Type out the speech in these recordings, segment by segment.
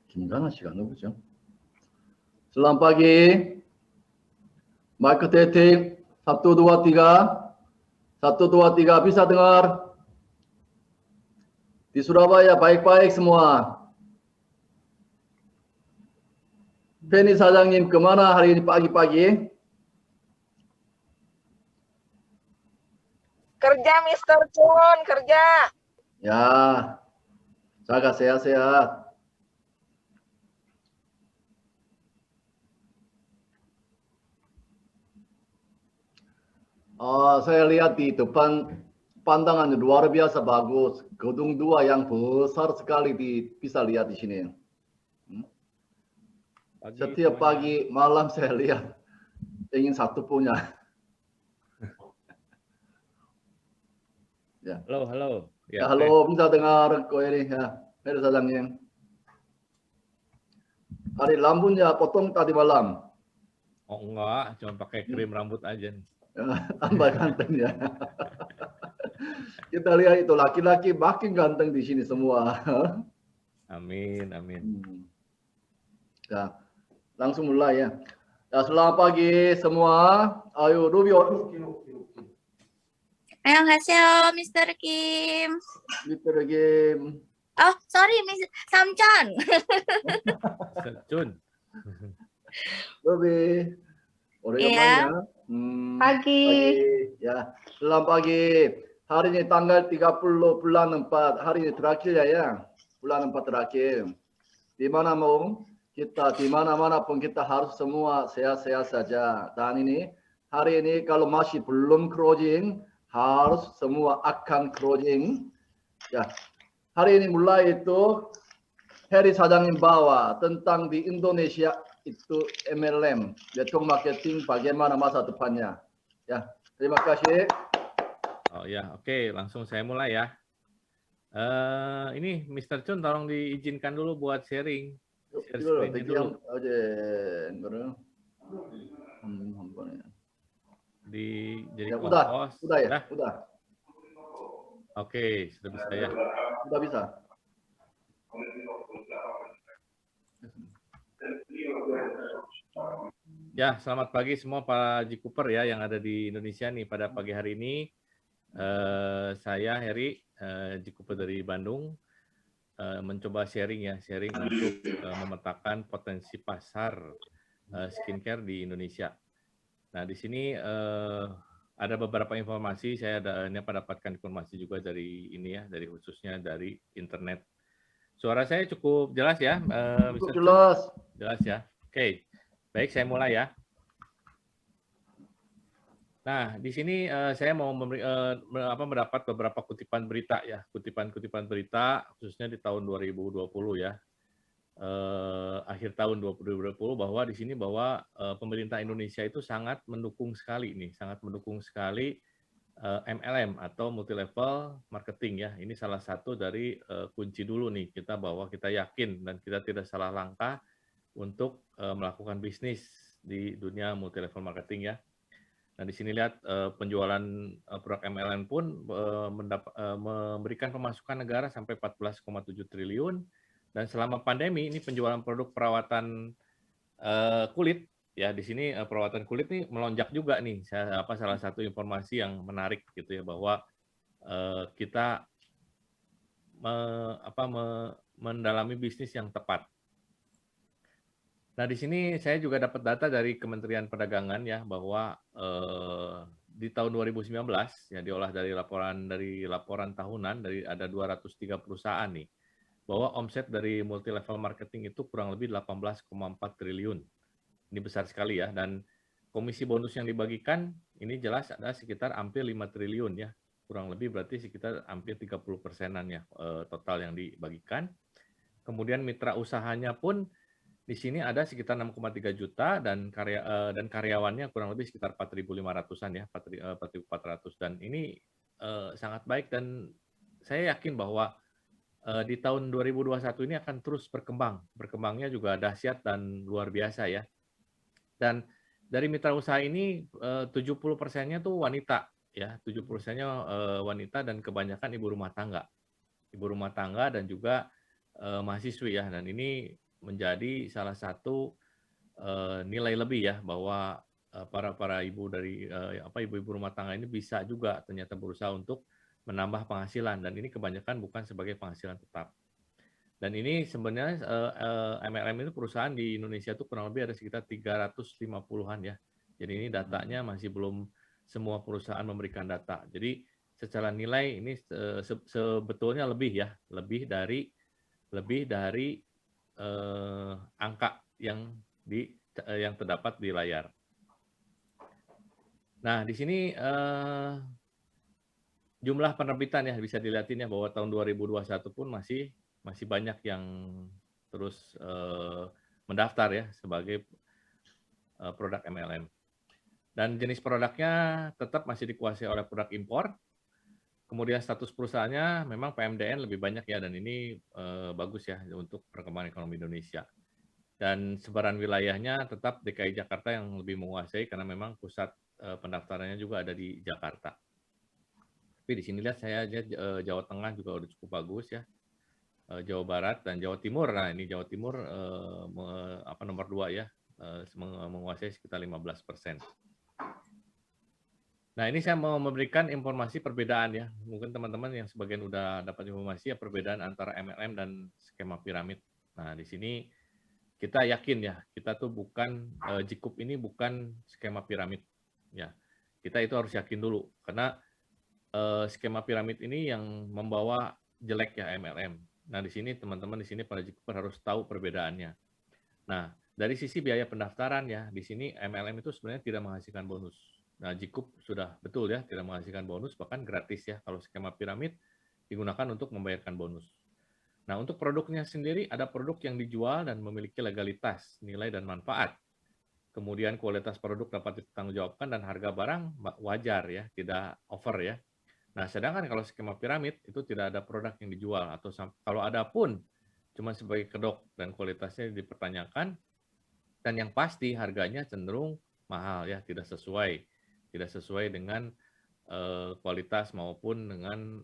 김강아 씨가 누구죠? Selamat pagi. Mic testing. 1, 2, 3. 1, 2, 3. Bisa dengar? Di Surabaya baik-baik semua. Penny 사장님 kemana hari ini pagi-pagi? Kerja, Mr. Chun, kerja. Ya, jaga sehat-sehat. Saya lihat di depan pandangan luar biasa bagus. Gedung 2 yang besar sekali bisa lihat di sini. Setiap pagi malam saya lihat ingin satu punya. Ya. Halo. Ya, halo, bisa dengar kok ini ya. Halo sa장님. Hari rambutnya potong tadi malam. Oh enggak, cuma pakai krim rambut aja nih. Tambah ganteng ya. Kita lihat itu laki-laki makin ganteng di sini semua. Amin. Ya, langsung mulai ya. Ya, selamat pagi semua. Ayo, Rubio. 안녕하세요, Mr. Kim. Mr. Kim. Oh, sorry, Miss Samchan. Chun. Ruby. Oregonnya. Pagi. Ya, selamat pagi. Hari ini tanggal 30 bulan 4. Hari ini terakhir ya. Bulan 4 terakhir. Di mana-mana pun kita harus semua sehat-sehat saja. Dan ini hari ini kalau masih belum closing, harus semua akan closing. Ya, hari ini mulai itu Heri 사장님 bawa tentang di Indonesia itu MLM, network marketing bagaimana masa depannya. Ya, terima kasih. Oh ya, oke, langsung saya mulai ya. Ini Mr. Chun tolong diizinkan dulu buat sharing. Share screen-nya dulu. Jadi udah ya? Udah. Oke, sudah bisa ya. Sudah bisa. Ya, selamat pagi semua Pak Jikuper ya yang ada di Indonesia nih pada pagi hari ini. Saya Heri Jikuper dari Bandung mencoba sharing untuk memetakan potensi pasar skincare di Indonesia. Nah, di sini ada beberapa informasi, saya mendapatkan informasi juga dari ini ya, dari khususnya dari internet. Suara saya cukup jelas ya? Cukup jelas. Jelas ya. Oke, baik saya mulai ya. Nah, di sini saya mau mendapat beberapa kutipan berita ya, kutipan berita khususnya di tahun 2020 ya, akhir tahun 2020 bahwa di sini bahwa pemerintah Indonesia itu sangat mendukung sekali MLM atau multi level marketing ya. Ini salah satu dari kunci dulu nih kita bahwa kita yakin dan kita tidak salah langkah untuk melakukan bisnis di dunia multi level marketing ya. Nah, di sini lihat penjualan produk MLM pun memberikan pemasukan negara sampai 14,7 triliun dan selama pandemi ini penjualan produk perawatan kulit ya di sini perawatan kulit nih melonjak juga nih. Salah satu informasi yang menarik gitu ya bahwa kita mendalami bisnis yang tepat. Nah, di sini saya juga dapat data dari Kementerian Perdagangan ya bahwa di tahun 2019 ya diolah dari laporan tahunan dari ada 203 perusahaan nih bahwa omset dari multi level marketing itu kurang lebih 18,4 triliun. Ini besar sekali ya dan komisi bonus yang dibagikan ini jelas ada sekitar hampir 5 triliun ya. Kurang lebih berarti sekitar hampir 30%-an ya total yang dibagikan. Kemudian mitra usahanya pun di sini ada sekitar 6,3 juta dan karyawannya kurang lebih sekitar 4.500-an ya, 4.400 dan ini sangat baik dan saya yakin bahwa di tahun 2021 ini akan terus berkembang. Berkembangnya juga dahsyat dan luar biasa ya. Dan dari mitra usaha ini 70%-nya tuh wanita ya, 70%-nya wanita dan kebanyakan ibu rumah tangga. Ibu rumah tangga dan juga mahasiswi ya dan ini menjadi salah satu nilai lebih ya, bahwa para ibu dari ibu-ibu rumah tangga ini bisa juga ternyata berusaha untuk menambah penghasilan, dan ini kebanyakan bukan sebagai penghasilan tetap. Dan ini sebenarnya MLM itu perusahaan di Indonesia itu kurang lebih ada sekitar 350-an ya. Jadi ini datanya masih belum semua perusahaan memberikan data. Jadi secara nilai ini sebetulnya lebih ya, lebih dari angka yang terdapat di layar. Nah, di sini jumlah penerbitan ya bisa dilihatin ya, bahwa tahun 2021 pun masih banyak yang terus mendaftar ya sebagai produk MLM. Dan jenis produknya tetap masih dikuasai oleh produk impor. Kemudian status perusahaannya memang PMDN lebih banyak ya, dan ini bagus ya untuk perkembangan ekonomi Indonesia. Dan sebaran wilayahnya tetap DKI Jakarta yang lebih menguasai, karena memang pusat pendaftarannya juga ada di Jakarta. Tapi di sini lihat saya Jawa Tengah juga udah cukup bagus ya. Jawa Barat dan Jawa Timur. Nah, ini Jawa Timur nomor 2 ya, menguasai sekitar 15%. Nah, ini saya mau memberikan informasi perbedaan ya. Mungkin teman-teman yang sebagian udah dapat informasi ya, perbedaan antara MLM dan skema piramid. Nah, di sini kita yakin ya, kita tuh bukan Jikup ini bukan skema piramid ya. Kita itu harus yakin dulu, karena skema piramid ini yang membawa jelek ya MLM. Nah, di sini teman-teman di sini para Jikuper harus tahu perbedaannya. Nah, dari sisi biaya pendaftaran ya, di sini MLM itu sebenarnya tidak menghasilkan bonus. Nah, Jikup sudah betul ya, tidak menghasilkan bonus, bahkan gratis ya. Kalau skema piramid digunakan untuk membayarkan bonus. Nah, untuk produknya sendiri ada produk yang dijual dan memiliki legalitas, nilai dan manfaat. Kemudian kualitas produk dapat dipertanggungjawabkan dan harga barang wajar ya, tidak over ya. Nah, sedangkan kalau skema piramid itu tidak ada produk yang dijual, atau kalau ada pun cuma sebagai kedok dan kualitasnya dipertanyakan, dan yang pasti harganya cenderung mahal ya, tidak sesuai dengan kualitas maupun dengan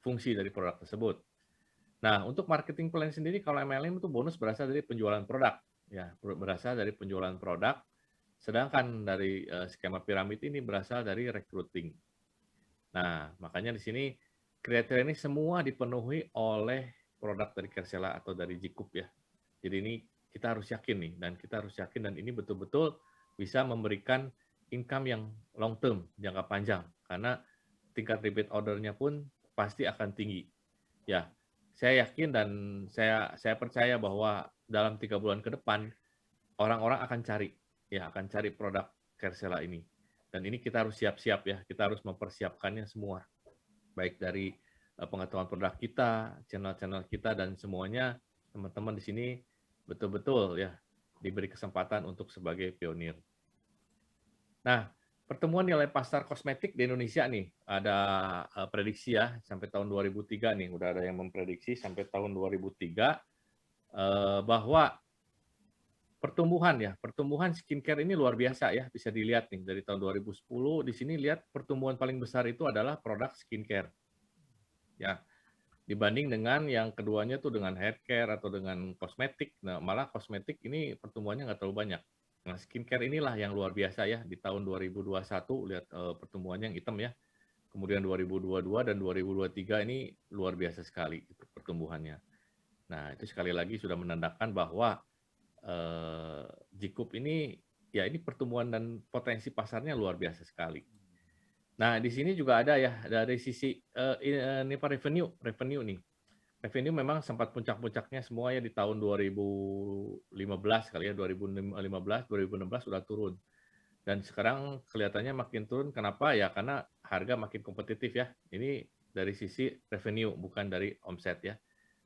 fungsi dari produk tersebut. Nah, untuk marketing plan sendiri, kalau MLM itu bonus berasal dari penjualan produk ya, berasal dari penjualan produk, sedangkan dari skema piramid ini berasal dari recruiting. Nah, makanya di sini kriteria ini semua dipenuhi oleh produk dari Kersela atau dari Jikup ya. Jadi ini kita harus yakin nih, dan kita harus yakin, dan ini betul-betul bisa memberikan income yang long term, jangka panjang, karena tingkat repeat ordernya pun pasti akan tinggi. Ya, saya yakin dan saya percaya bahwa dalam 3 bulan ke depan orang-orang akan cari produk Kersela ini. Dan ini kita harus siap-siap ya, kita harus mempersiapkannya semua. Baik dari pengetahuan produk kita, channel-channel kita, dan semuanya teman-teman di sini betul-betul ya diberi kesempatan untuk sebagai pionir. Nah, pertumbuhan nilai pasar kosmetik di Indonesia nih, ada prediksi ya, sampai tahun 2003 nih, udah ada yang memprediksi sampai tahun 2003 bahwa pertumbuhan skincare ini luar biasa ya, bisa dilihat nih dari tahun 2010 di sini lihat pertumbuhan paling besar itu adalah produk skincare. Ya, dibanding dengan yang keduanya tuh dengan haircare atau dengan kosmetik. Nah, malah kosmetik ini pertumbuhannya nggak terlalu banyak. Nah, skincare inilah yang luar biasa ya di tahun 2021, lihat pertumbuhannya yang hitam ya. Kemudian 2022 dan 2023 ini luar biasa sekali itu pertumbuhannya. Nah, itu sekali lagi sudah menandakan bahwa Jikup ini ya, ini pertumbuhan dan potensi pasarnya luar biasa sekali. Nah, di sini juga ada ya dari sisi ini Pak, revenue nih. Revenue memang sempat puncak-puncaknya semua ya di tahun 2015 kali ya, 2015, 2016 sudah turun. Dan sekarang kelihatannya makin turun. Kenapa? Ya karena harga makin kompetitif ya. Ini dari sisi revenue, bukan dari omset ya.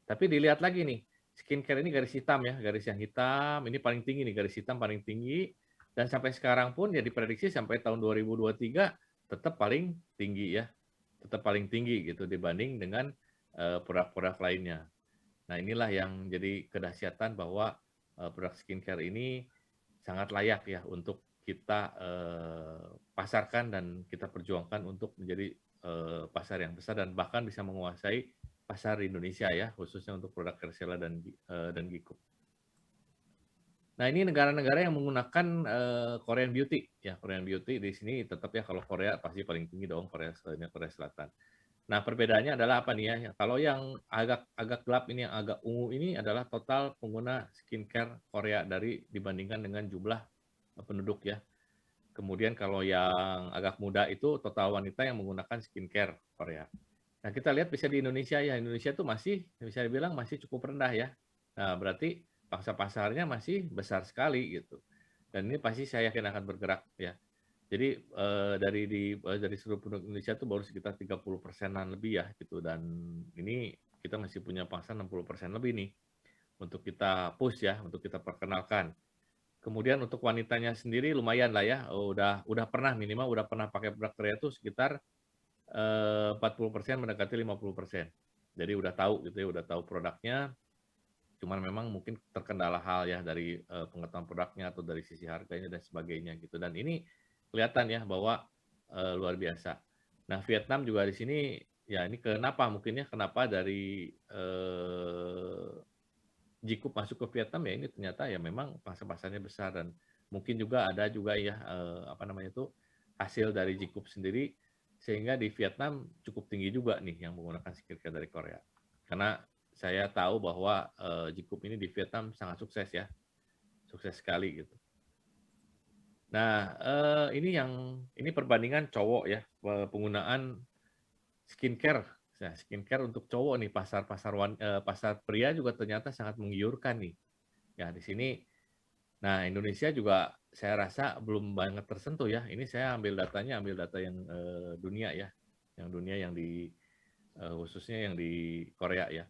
Tapi dilihat lagi nih, skincare ini garis hitam ya, garis yang hitam, ini paling tinggi nih, garis hitam paling tinggi. Dan sampai sekarang pun ya diprediksi sampai tahun 2023 tetap paling tinggi ya, tetap paling tinggi gitu dibanding dengan produk-produk lainnya. Nah, inilah yang jadi kedahsyatan bahwa produk skincare ini sangat layak ya untuk kita pasarkan dan kita perjuangkan untuk menjadi pasar yang besar dan bahkan bisa menguasai pasar di Indonesia ya, khususnya untuk produk Kersela dan Gikup. Nah, ini negara-negara yang menggunakan Korean Beauty ya. Korean Beauty di sini tetap ya, kalau Korea pasti paling tinggi dong, Korea Selatan. Nah, perbedaannya adalah apa nih ya? Kalau yang agak gelap ini, yang agak ungu ini adalah total pengguna skincare Korea dibandingkan dengan jumlah penduduk ya. Kemudian kalau yang agak muda itu total wanita yang menggunakan skincare Korea. Nah, kita lihat bisa di Indonesia ya. Indonesia itu masih bisa dibilang masih cukup rendah ya. Nah, berarti pangsa pasarnya masih besar sekali gitu. Dan ini pasti saya yakin akan bergerak ya. Jadi dari seluruh penduduk Indonesia itu baru sekitar 30%-an lebih ya gitu. Dan ini kita masih punya pangsa 60% lebih nih untuk kita push ya, untuk kita perkenalkan. Kemudian untuk wanitanya sendiri lumayan lah ya, udah pernah minimal udah pernah pakai produk Korea itu sekitar 40% mendekati 50%. Jadi udah tahu gitu ya, udah tahu produknya. Cuman memang mungkin terkendala hal ya dari pengetahuan produknya atau dari sisi harganya dan sebagainya gitu. Dan ini kelihatan ya bahwa luar biasa. Nah, Vietnam juga di sini ya, ini kenapa mungkin ya, kenapa dari Gikup masuk ke Vietnam ya, ini ternyata ya memang pasar-pasarnya besar, dan mungkin juga ada juga ya apa namanya itu hasil dari Gikup sendiri, sehingga di Vietnam cukup tinggi juga nih yang menggunakan skincare dari Korea. Karena saya tahu bahwa Gikup ini di Vietnam sangat sukses ya, sukses sekali gitu. Nah, ini perbandingan cowok ya, penggunaan skincare. Nah, skincare untuk cowok nih, pasar pria juga ternyata sangat menggiurkan nih. Ya, di sini, nah Indonesia juga saya rasa belum banget tersentuh ya. Ini saya ambil data yang dunia ya, yang di khususnya yang di Korea ya.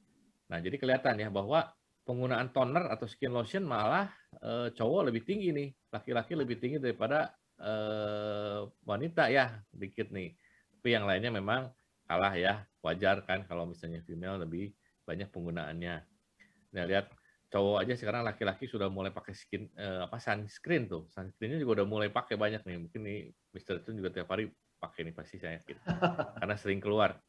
Nah, jadi kelihatan ya bahwa penggunaan toner atau skin lotion malah cowok lebih tinggi nih, laki-laki lebih tinggi daripada wanita ya, dikit nih. Tapi yang lainnya memang kalah ya, wajar kan kalau misalnya female lebih banyak penggunaannya. Nah, lihat cowok aja sekarang, laki-laki sudah mulai pakai sunscreen tuh. Sunscreennya juga udah mulai pakai banyak nih. Mungkin nih Mr. Chun juga tiap hari pakai nih pasti, saya yakin. Karena sering keluar,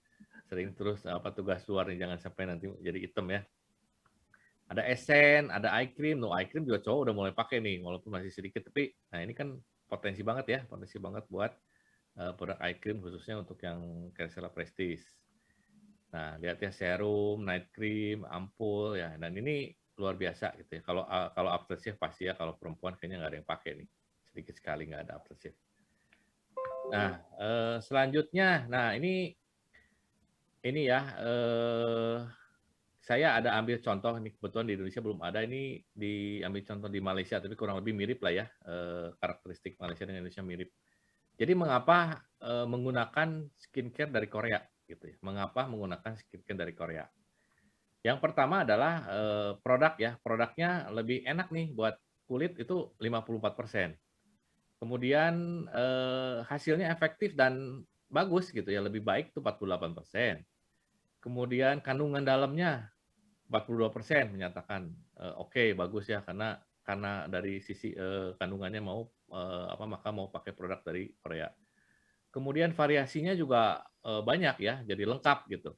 sering terus tugas luar nih, jangan sampai nanti jadi hitam ya. Ada essence, ada eye cream. Eye cream juga cowok udah mulai pakai nih, walaupun masih sedikit. Tapi nah ini kan potensi banget ya, potensi banget buat produk eye cream khususnya untuk yang Kersela Prestige. Nah, lihat ya, serum, night cream, ampul ya. Dan ini luar biasa gitu ya. Kalau aftershave pasti ya, kalau perempuan kayaknya nggak ada yang pakai nih. Sedikit sekali nggak ada aftershave. Nah, selanjutnya, nah ini ya, saya ada ambil contoh nih, kebetulan di Indonesia belum ada, ini diambil contoh di Malaysia, tapi kurang lebih mirip lah ya, karakteristik Malaysia dengan Indonesia mirip. Jadi mengapa menggunakan skincare dari Korea gitu ya? Mengapa menggunakan skincare dari Korea? Yang pertama adalah produk ya, produknya lebih enak nih buat kulit itu 54%. Kemudian hasilnya efektif dan bagus gitu ya, lebih baik itu 48%. Kemudian kandungan dalamnya 42% menyatakan oke, bagus ya, karena dari sisi kandungannya maka mau pakai produk dari Korea. Kemudian variasinya juga banyak ya, jadi lengkap gitu.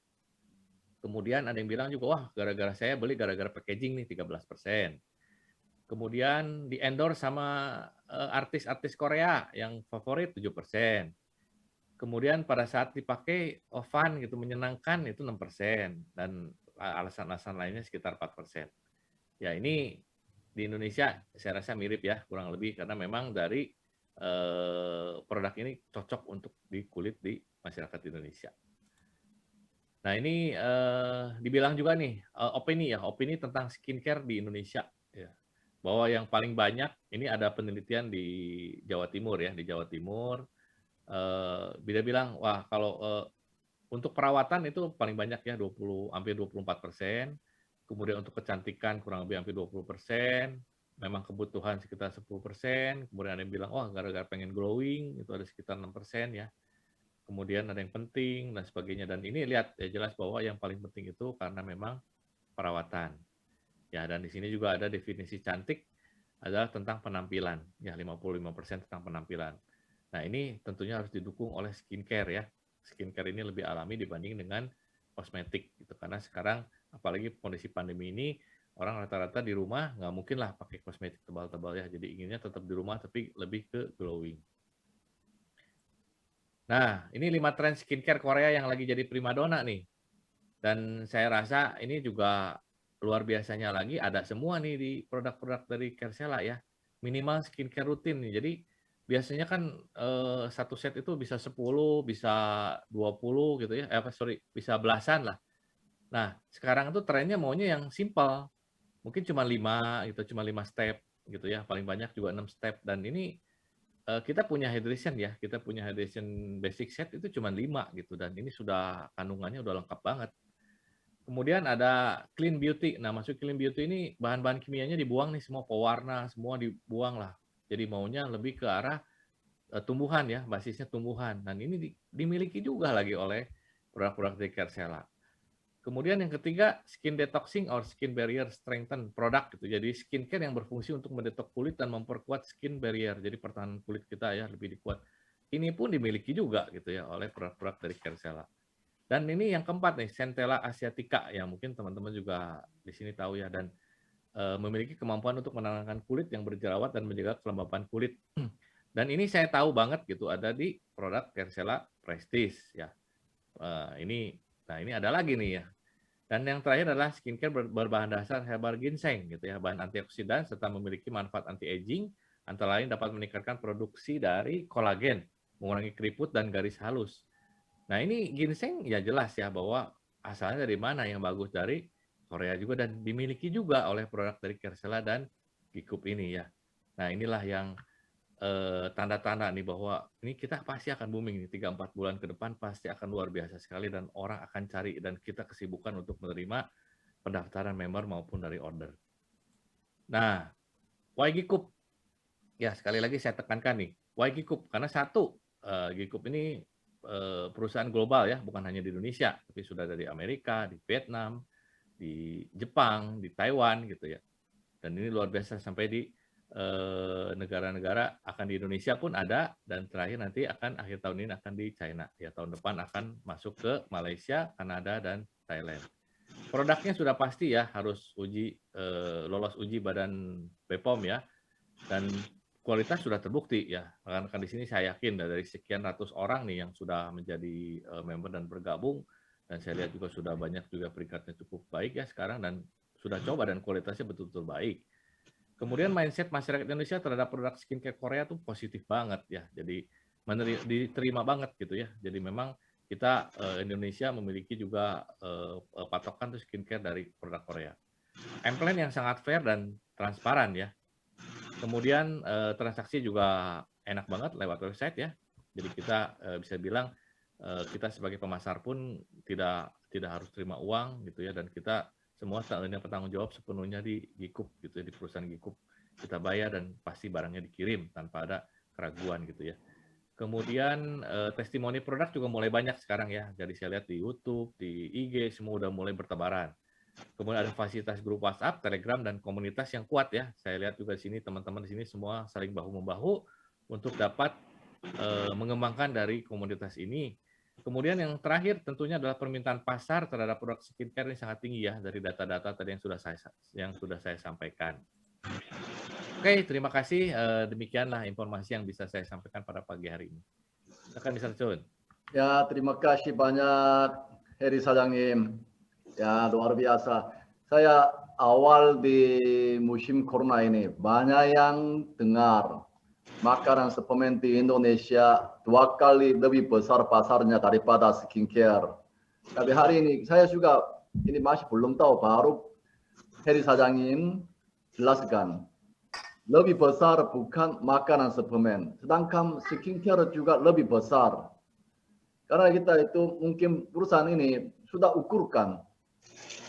Kemudian ada yang bilang juga, wah gara-gara saya beli gara-gara packaging nih 13%. Kemudian di endorse sama artis-artis Korea yang favorit 7%. Kemudian pada saat dipakai fun gitu, menyenangkan itu 6%, dan alasan-alasan lainnya sekitar 4%. Ya, ini di Indonesia saya rasa mirip ya, kurang lebih, karena memang dari produk ini cocok untuk di kulit di masyarakat Indonesia. Nah, ini dibilang juga nih opini tentang skincare di Indonesia ya. Bahwa yang paling banyak ini ada penelitian di Jawa Timur ya, di Jawa Timur dia bilang, wah kalau untuk perawatan itu paling banyak ya, hampir 24%. Kemudian untuk kecantikan kurang lebih hampir 20%. Memang kebutuhan sekitar 10%. Kemudian ada yang bilang, wah gara-gara pengen glowing itu ada sekitar 6% ya. Kemudian ada yang penting dan sebagainya. Dan ini lihat ya, jelas bahwa yang paling penting itu karena memang perawatan. Ya, dan di sini juga ada definisi cantik adalah tentang penampilan. Ya, 55% tentang penampilan. Nah, ini tentunya harus didukung oleh skincare ya. Skincare ini lebih alami dibanding dengan kosmetik gitu. Karena sekarang apalagi kondisi pandemi ini orang rata-rata di rumah nggak mungkin lah pakai kosmetik tebal-tebal ya. Jadi inginnya tetap di rumah tapi lebih ke glowing. Nah, ini 5 tren skincare Korea yang lagi jadi primadona nih. Dan saya rasa ini juga luar biasanya lagi ada semua nih di produk-produk dari Kersela ya. Minimal skincare rutin nih. Jadi biasanya kan satu set itu bisa 10, bisa 20 gitu ya. Bisa belasan lah. Nah, sekarang tuh trennya maunya yang simple. Mungkin cuma 5 gitu, cuma 5 step gitu ya. Paling banyak juga 6 step. Dan ini kita punya hydration ya. Kita punya hydration basic set itu cuma 5 gitu. Dan ini sudah kandungannya udah lengkap banget. Kemudian ada clean beauty. Nah, maksud clean beauty ini bahan-bahan kimianya dibuang nih, semua pewarna, semua dibuang lah. Jadi maunya lebih ke arah tumbuhan ya, basisnya tumbuhan. Dan ini dimiliki juga lagi oleh produk-produk dari Kersela. Kemudian yang ketiga, skin detoxing or skin barrier strengthen produk gitu. Jadi skincare yang berfungsi untuk mendetok kulit dan memperkuat skin barrier. Jadi pertahanan kulit kita ya lebih dikuat. Ini pun dimiliki juga gitu ya oleh produk-produk dari Kersela. Dan ini yang keempat nih, Centella asiatica yang mungkin teman-teman juga di sini tahu ya, dan memiliki kemampuan untuk menenangkan kulit yang berjerawat dan menjaga kelembapan kulit. Dan ini saya tahu banget gitu ada di produk Kersela Prestige ya. Ini ada lagi nih ya. Dan yang terakhir adalah skincare berbahan dasar herbal ginseng gitu ya, bahan antioksidan serta memiliki manfaat anti-aging, antara lain dapat meningkatkan produksi dari kolagen, mengurangi keriput dan garis halus. Nah, ini ginseng ya jelas ya bahwa asalnya dari mana, yang bagus dari Korea juga dan dimiliki juga oleh produk dari Kersela dan Gikup ini ya. Nah, inilah yang tanda-tanda nih bahwa ini kita pasti akan booming nih 3-4 bulan ke depan, pasti akan luar biasa sekali dan orang akan cari, dan kita kesibukan untuk menerima pendaftaran member maupun dari order. Nah, why Gikup? Ya, sekali lagi saya tekankan nih, why Gikup? Karena satu, Gikup ini perusahaan global ya, bukan hanya di Indonesia, tapi sudah dari Amerika, di Vietnam, di Jepang, di Taiwan gitu ya. Dan ini luar biasa sampai di negara-negara, akan di Indonesia pun ada, dan terakhir nanti akan akhir tahun ini akan di China. Ya, tahun depan akan masuk ke Malaysia, Kanada, dan Thailand. Produknya sudah pasti ya harus lolos uji Badan BPOM ya, dan kualitas sudah terbukti ya. Karena di sini saya yakin dari sekian ratus orang nih yang sudah menjadi member dan bergabung, dan saya lihat juga sudah banyak juga peringkatnya cukup baik ya sekarang, dan sudah coba dan kualitasnya betul-betul baik. Kemudian mindset masyarakat Indonesia terhadap produk skincare Korea tuh positif banget ya. Jadi diterima banget gitu ya. Jadi memang kita Indonesia memiliki juga patokan tuh skincare dari produk Korea. Plan yang sangat fair dan transparan ya. Kemudian transaksi juga enak banget lewat website ya. Jadi kita bisa bilang kita sebagai pemasar pun tidak harus terima uang gitu ya, dan kita semua bertanggung jawab sepenuhnya di Gikup gitu ya, di perusahaan Gikup. Kita bayar dan pasti barangnya dikirim tanpa ada keraguan gitu ya. Kemudian testimoni produk juga mulai banyak sekarang ya. Jadi saya lihat di YouTube, di IG semua udah mulai bertebaran. Kemudian ada fasilitas grup WhatsApp, Telegram, dan komunitas yang kuat ya. Saya lihat juga di sini teman-teman di sini semua saling bahu-membahu untuk dapat mengembangkan dari komunitas ini. Kemudian yang terakhir tentunya adalah permintaan pasar terhadap produk skincare ini sangat tinggi ya, dari data-data tadi yang sudah saya sampaikan. Oke, terima kasih. Demikianlah informasi yang bisa saya sampaikan pada pagi hari ini. Silakan Mr. Chun. Ya, terima kasih banyak Heri Sa장님. Ya, luar biasa. Saya awal di musim corona ini banyak yang dengar makanan suplemen di Indonesia 2 kali lebih besar pasarnya daripada skincare. Tapi hari ini saya juga ini masih belum tahu, baru Heri Sa장님 jelaskan. Lebih besar bukan makanan suplemen, sedangkan skincare juga lebih besar. Karena kita itu mungkin perusahaan ini sudah ukurkan.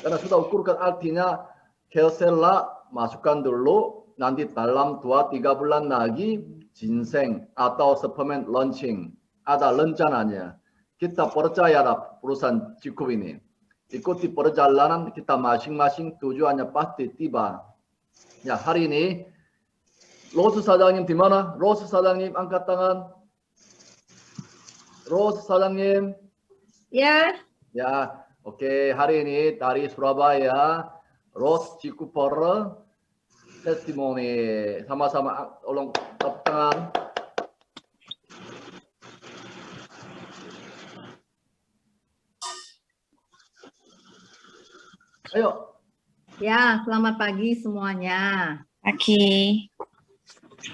Karena sudah ukurkan artinya Kersela masukkan dulu, nanti dalam 2-3 bulan lagi ginseng atau suplemen launching. Ada rencananya. Kita percayalah perusahaan Gikup ini. Ikuti perjalanan kita masing-masing, tujuannya pasti tiba. Ya, hari ini 로스 사장님 di mana? 로스 사장님 angkat tangan. 로스 사장님. Ya. Ya, Oke, hari ini dari Surabaya, Rose Cikuper, testimoni. Sama-sama tolong tepuk tangan. Ayo. Ya, selamat pagi semuanya. Pagi.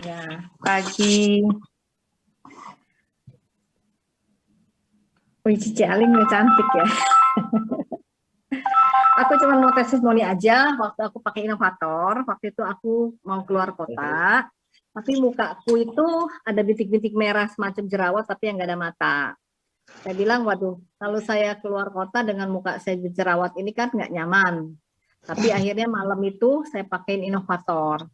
Ya, pagi. Wih, Cici Aling cantik ya. Aku cuma mau testimoni aja. Waktu aku pakai inovator, waktu itu aku mau keluar kota, tapi mukaku itu ada bintik-bintik merah semacam jerawat, tapi yang nggak ada mata. Saya bilang, waduh, kalau saya keluar kota dengan muka saya jerawat ini kan nggak nyaman. Tapi akhirnya malam itu saya pakein inovator.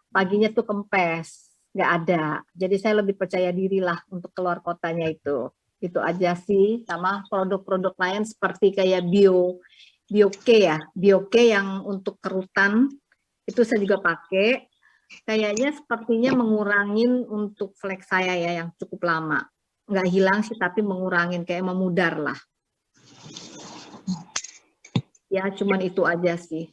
Paginya tuh kempes, nggak ada. Jadi saya lebih percaya diri lah untuk keluar kotanya itu. Itu aja sih, sama produk-produk lain seperti kayak Bioke ya, Bioke yang untuk kerutan, itu saya juga pakai. Kayaknya sepertinya mengurangin untuk flek saya ya yang cukup lama. Nggak hilang sih, tapi mengurangin, kayak memudar lah. Ya, cuman itu aja sih.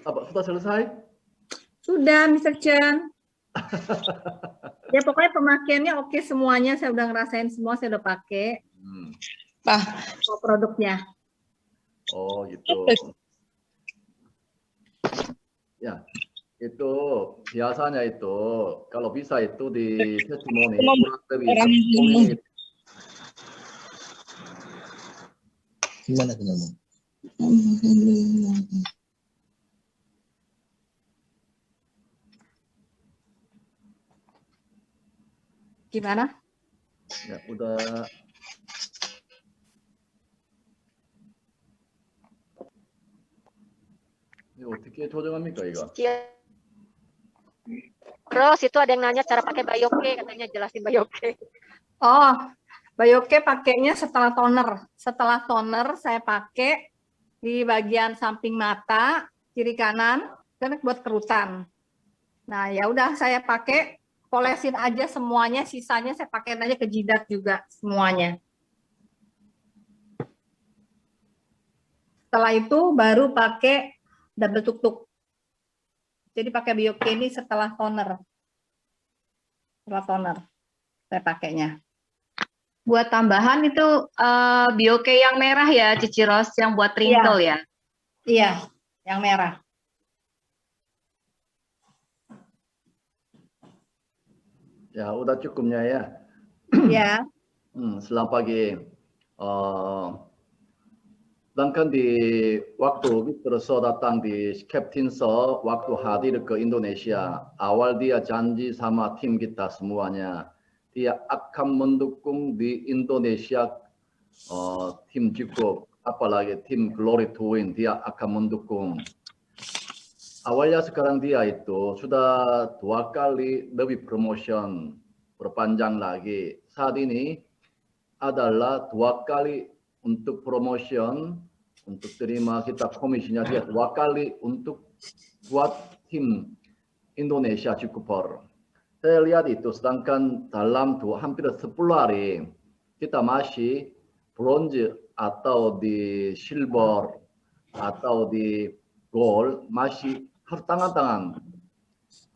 Apa, sudah selesai? Sudah, Mr. Chen. Ya, pokoknya pemakaiannya oke semuanya. Saya udah ngerasain semua, saya udah pakai. Semua produknya. Oh, gitu. Ya, itu biasanya itu kalau bisa itu di testimoni kurang lebih 10 menit. Gimana teman-teman? Gimana? Ya, udah. Ini 어떻게 조정합니까, 이거? Terus itu ada yang nanya cara pakai Bioke, katanya jelasin Bioke. Oh, Bioke pakainya setelah toner. Setelah toner saya pakai di bagian samping mata, kiri kanan, dan buat kerutan. Nah, ya udah saya pakai, polesin aja semuanya, sisanya saya pakai aja ke jidat juga semuanya. Setelah itu baru pakai double tuk-tuk. Jadi pakai Bioke ini setelah toner. Setelah toner saya pakainya. Buat tambahan itu Bioke yang merah ya, Cici Ros, yang buat wrinkle ya? Iya, yang merah. Ya, udah cukupnya ya. Ya. Selamat pagi. Sedangkan di waktu Victor datang di Captain waktu hadir ke Indonesia, awal dia janji sama tim kita semuanya, dia akan mendukung di Indonesia tim cukup, apalagi tim Glory to Win, dia akan mendukung. Awalnya sekarang dia itu sudah 2 kali lebih promotion, berpanjang lagi. Saat ini adalah 2 kali untuk promotion, untuk terima kita komisinya dia 2 kali untuk buat tim Indonesia Cukuper. Saya lihat itu, sedangkan dalam hampir 10 hari kita masih bronze atau di silver atau di gold masih harus tangan-tangan.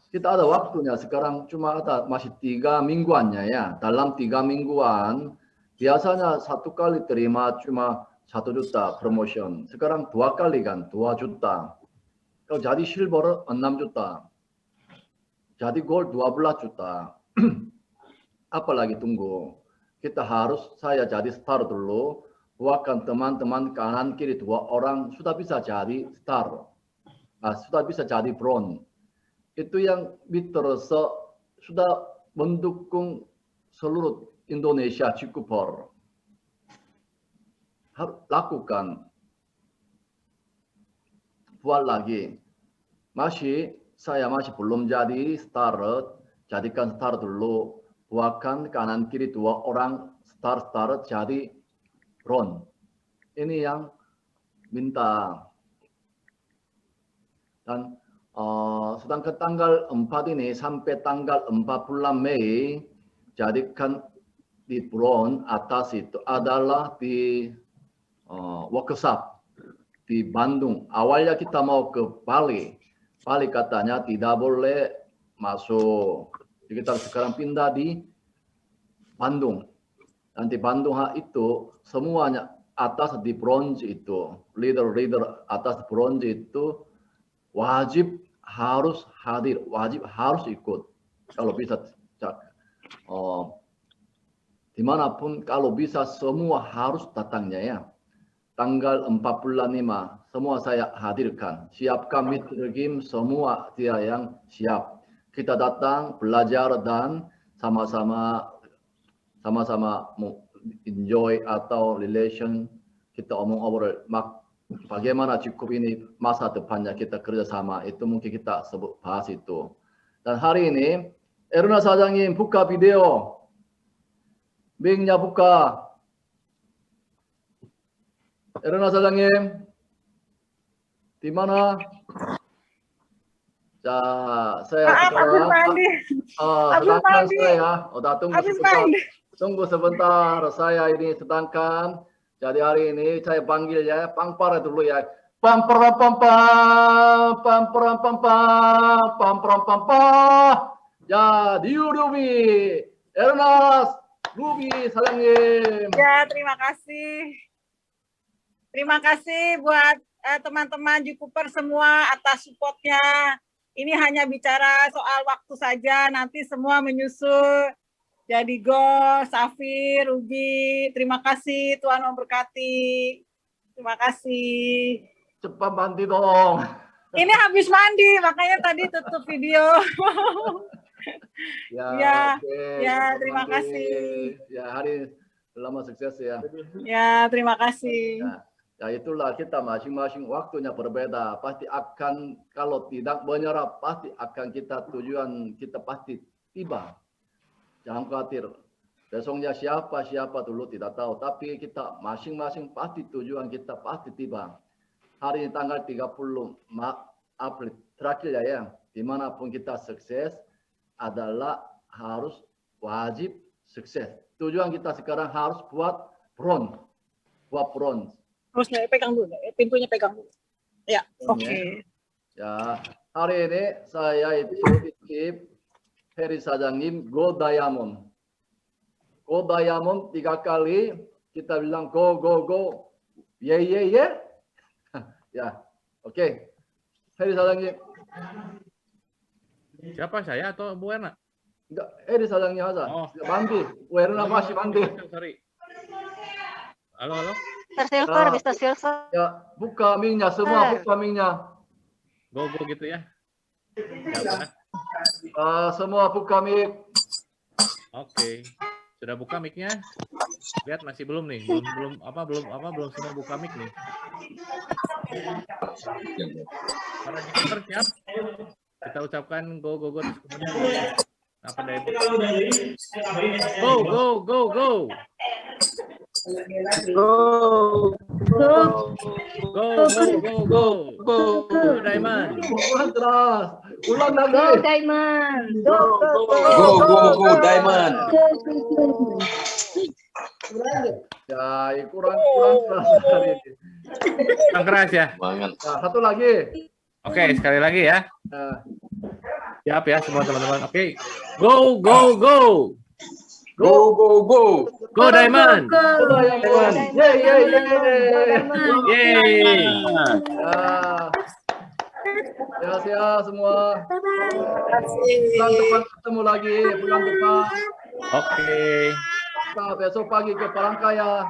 Kita ada waktunya sekarang cuma ada masih 3 mingguannya ya. Dalam 3 mingguan biasanya 1 kali terima cuma 1 juta promotion. Sekarang 2 kali kan 2 juta. Kalau jadi silver 6 juta. Jadi gold 12 juta. Apalagi tunggu. Kita harus saya jadi star dulu. Buatkan teman-teman kanan kiri 2 orang sudah bisa jadi star. Sudah bisa jadi bronze. Itu yang Victorso sudah mendukung seluruh Indonesia Cukuper. Harus lakukan. Buat lagi. Saya masih belum jadi star. Jadikan star dulu. Buatkan kanan kiri 2 orang star jadi bronze. Ini yang minta. Dan sedangkan tanggal 4 ini sampai tanggal 4 bulan Mei, jadikan di Bron atas itu adalah di workshop di Bandung. Awalnya kita mau ke Bali. Bali katanya tidak boleh masuk. Jadi kita sekarang pindah di Bandung. Nanti Bandung itu semuanya atas di bronze itu. Leader atas bronze itu wajib harus hadir, wajib harus ikut. Kalau bisa dimanapun kalau bisa semua harus datangnya ya. Tanggal 4 bulan 5 semua saya hadirkan. Siapkan meeting game semua dia yang siap. Kita datang belajar dan sama-sama enjoy atau relation kita omong-obrol bagaimana cukup ini masa depannya kita kerjasama itu mungkin kita sebut bahas itu. Dan hari ini Eruna 사장님 buka video. Mic-nya buka. Eruna 사장님 di mana? 자, saya sedangkan saya tunggu sebentar saya ini sedangkan jadi hari ini saya panggil ya pangpara dulu ya pamperam ya Ruby Ernest Ruby 사장님. Ya, terima kasih buat teman-teman Jukuper semua atas supportnya. Ini hanya bicara soal waktu saja, nanti semua menyusul. Jadi Safir, Ruby, terima kasih, Tuhan memberkati. Terima kasih. Cepat mandi dong. Ini habis mandi, makanya tadi tutup video. Ya, terima kasih. Ya, hari lama sukses ya. Ya, terima kasih. Ya itulah kita masing-masing waktunya berbeda. Pasti akan kalau tidak menyerah pasti akan kita tujuan kita pasti tiba. Jangan khawatir. Besoknya siapa dulu tidak tahu. Tapi kita masing-masing pasti tujuan kita pasti tiba. Hari ini tanggal 30 April terakhir ya. Dimanapun kita sukses adalah harus wajib sukses. Tujuan kita sekarang harus buat bronze. Terus pegang dulu, pintunya pegang dulu. Ya, oke. Ya, hari ini saya itu titip Heri 사장님 Go Diamond. Go Diamond 3 kali kita bilang go. Yeah. Ya, oke. Heri 사장님. Siapa, saya atau Bu Erna? Enggak, Heri 사장님 aja. Oh. Mandi. Bu Erna masih mandi. Sorry. Halo. Mr. Silver. Ya, buka mic-nya semua, buka mic-nya. Go gitu ya. Ya udah. Semua buka mic. Oke. Sudah buka mic-nya? Lihat masih belum nih. Belum semua buka mic nih. Para Jukuper siap? Kita ucapkan go terus kemudian apa dari go. Go Diamond. Ulang lagi. Go Diamond. Go Diamond. Ya, kurang keras hari ini. Kurang keras ya. Semangat. Nah, satu lagi. Oke, sekali lagi ya. Nah, Siap ya semua teman-teman. Oke. Go. Go Diamond. Yeay. Ya semua. Bulan depan ketemu lagi, bulan depan. Oke. Nah, besok pagi ke Palangkaraya.